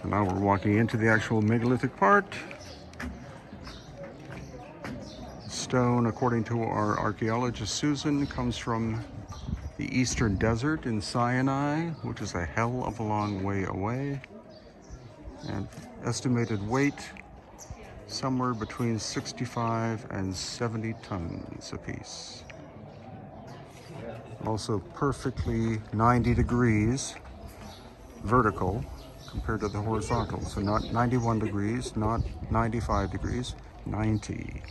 So now we're walking into the actual megalithic part. Stone, according to our archaeologist Susan, comes from the eastern desert in Sinai, which is a hell of a long way away. And estimated weight, somewhere between 65 and 70 tons apiece. Also perfectly 90 degrees vertical compared to the horizontal. So not 91 degrees, not 95 degrees, 90.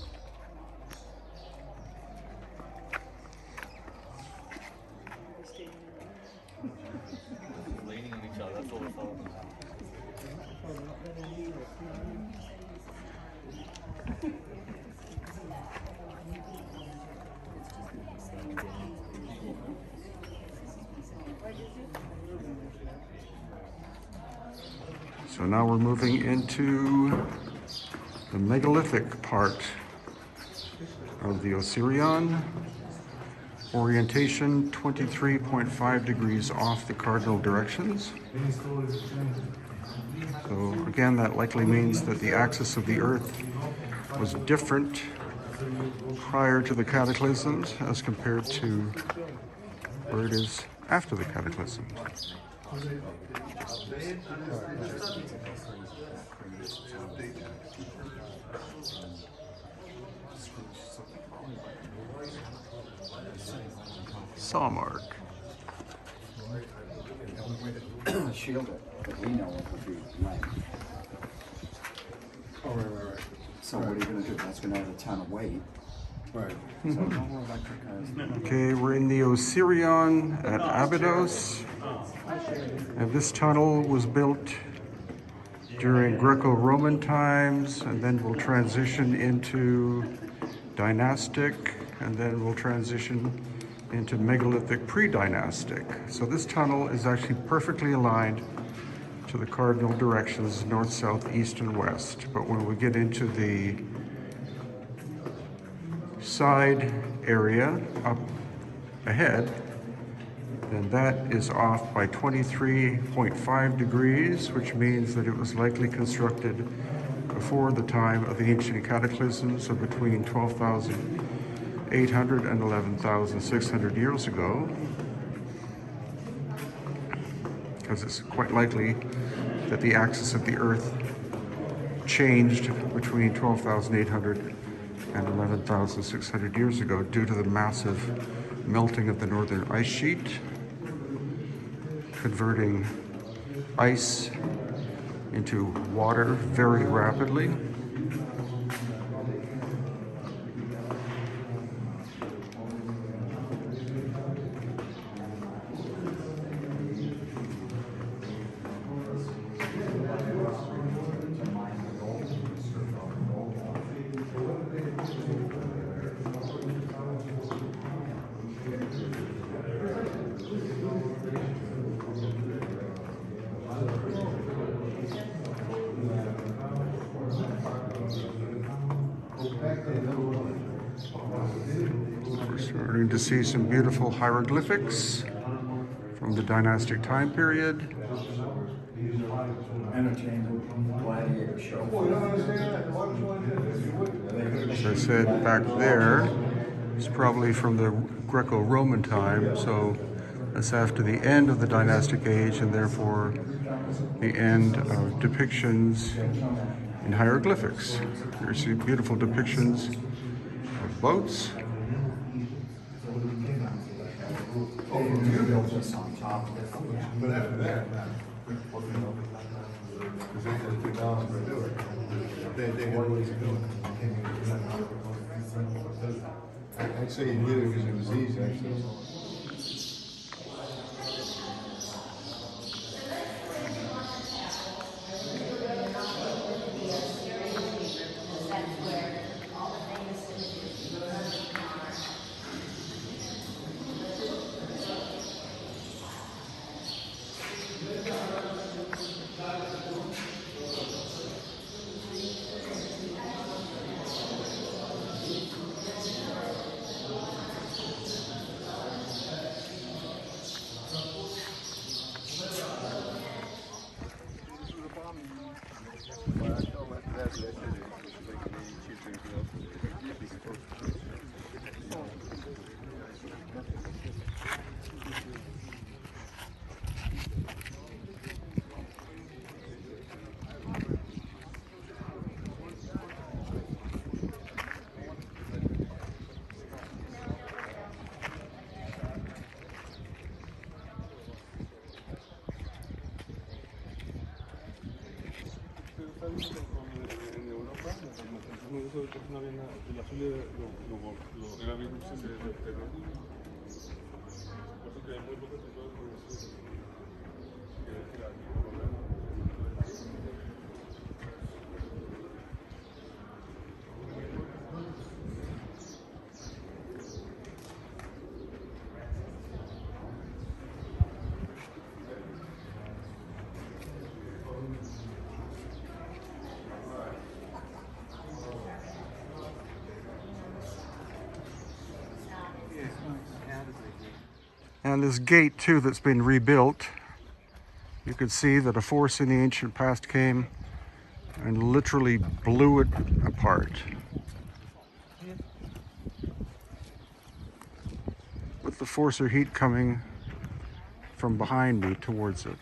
So now we're moving into the megalithic part of the osirion. Orientation 23.5 degrees off the cardinal directions. So again, that likely means that the axis of the Earth was different prior to the cataclysms as compared to where it is after the cataclysms. Saw mark. The shield that we know of would be blank. Oh, right. So what are you going to do? That's going to add a ton of weight. Right. So no more electric cars. Okay, we're in the osirion at Abydos. And this tunnel was built during Greco-Roman times, and then we'll transition into dynastic, and then we'll transition into megalithic pre-dynastic. So this tunnel is actually perfectly aligned to the cardinal directions, north, south, east, and west. But when we get into the side area up ahead, then that is off by 23.5 degrees, which means that it was likely constructed before the time of the ancient cataclysms, so between 12,800 and 11,600 years ago, because it's quite likely that the axis of the Earth changed between 12,800 and 11,600 years ago due to the massive melting of the northern ice sheet, converting ice into water very rapidly. We're starting to see some beautiful hieroglyphics from the dynastic time period. Entertainment, gladiator show. As I said, back there is probably from the Greco-Roman time, so that's after the end of the dynastic age and therefore the end of depictions in hieroglyphics. You see beautiful depictions of boats. But after that, because they just took down and do it. They had ways of doing it. I'd say you did it because it was easy, actually. En Europa, no había nada. El azul era bien de terror. Por eso que hay muy pocas personas con eso. And this gate too that's been rebuilt, you can see that a force in the ancient past came and literally blew it apart. With the force or heat coming from behind me towards it.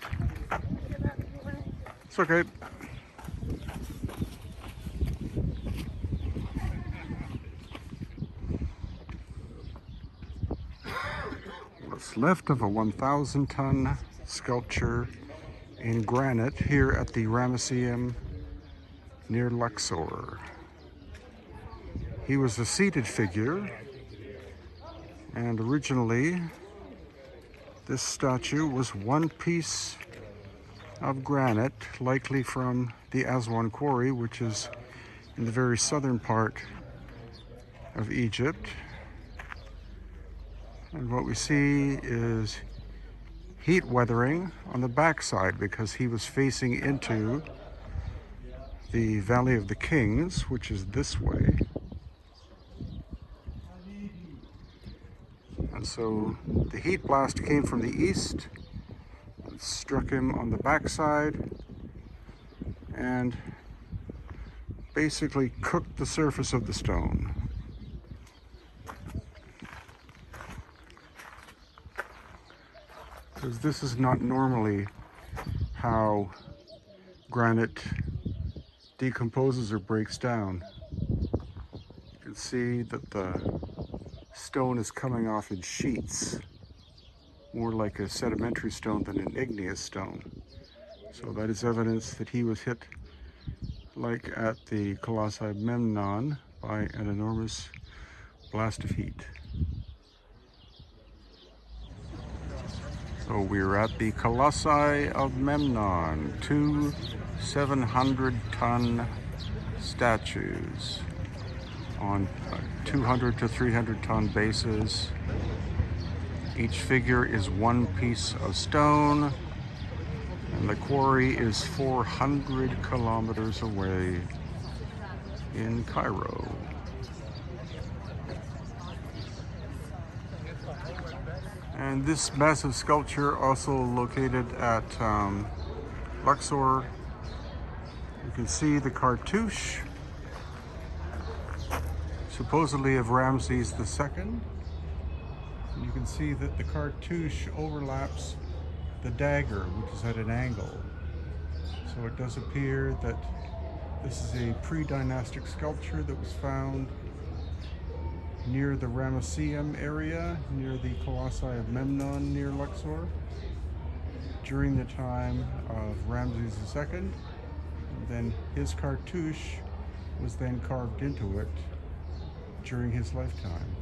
It's okay. What's left of a 1,000-ton sculpture in granite here at the Ramesseum near Luxor. He was a seated figure, and originally this statue was one piece of granite, likely from the Aswan quarry, which is in the very southern part of Egypt. And what we see is heat weathering on the backside because he was facing into the Valley of the Kings, which is this way. And so the heat blast came from the east and struck him on the backside and basically cooked the surface of the stone. Because this is not normally how granite decomposes or breaks down. You can see that the stone is coming off in sheets, more like a sedimentary stone than an igneous stone. So that is evidence that he was hit, like at the Colossi of Memnon, by an enormous blast of heat. So we're at the Colossi of Memnon, two 700-ton statues on 200 to 300-ton bases. Each figure is one piece of stone, and the quarry is 400 kilometers away in Cairo. And this massive sculpture, also located at Luxor, you can see the cartouche, supposedly of Ramses II. And you can see that the cartouche overlaps the dagger, which is at an angle. So it does appear that this is a pre-dynastic sculpture that was found near the Ramesseum area, near the Colossi of Memnon near Luxor, during the time of Ramses II. And then his cartouche was then carved into it during his lifetime.